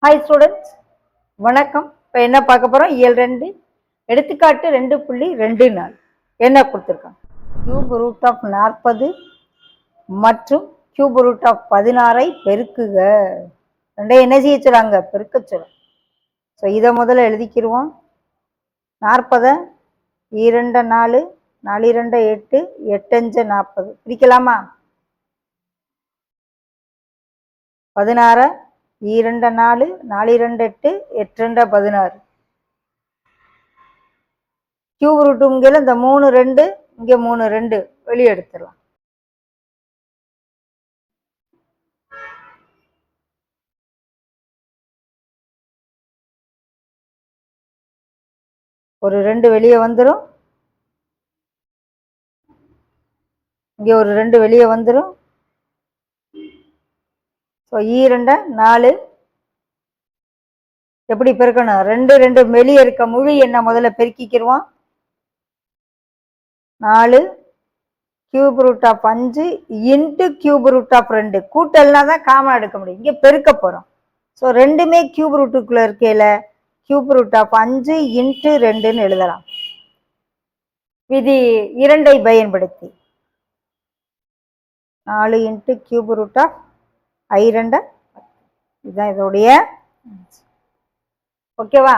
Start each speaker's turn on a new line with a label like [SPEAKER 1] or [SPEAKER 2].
[SPEAKER 1] Hi students, வணக்கம். இப்போ என்ன பார்க்க போகிறோம்? இயல் 2 எடுத்துக்காட்டு 2.24 என்ன கொடுத்துருக்காங்க? கியூப் ரூட் ஆஃப் 40 மற்றும் கியூப் ரூட் ஆஃப் 16 பெருக்குக. ரெண்டையும் என்ன செய்ய சொல்றாங்க? பெருக்க சொல்றாங்க. ஸோ இதை முதல்ல எழுதிக்கிடுவோம். 40 2 4 4 2 8 8 5 40 பிரிக்கலாமா? 16 2 4 4 2 8 8 2 16. கியூப் ரூட் இங்கே இந்த 3 2 இங்கே 3 2 வெளியே எடுத்துடலாம். ஒரு 2 வெளியே வந்துடும், இங்கே ஒரு 2 வெளியே வந்துடும். ஸோ 2 4 எப்படி பெருக்கணும்? 2 2 வெளியே இருக்க முழு எண்ணை முதல்ல பெருக்கிக்கிடுவோம். 4 cube root of 5 into cube root of 2 கூட்டல்னா தான் காமன் எடுக்க முடியும். இங்கே பெருக்க போகிறோம். ஸோ ரெண்டுமே கியூப் ரூட்டுக்குள்ளே இருக்கையில கியூப் ரூட் ஆஃப் 5 இன்ட்டு 2ன்னு எழுதலாம். விதி 2ஐ பயன்படுத்தி 4 into cube root of I2 இதுதான் இதோடைய ஓகேவா?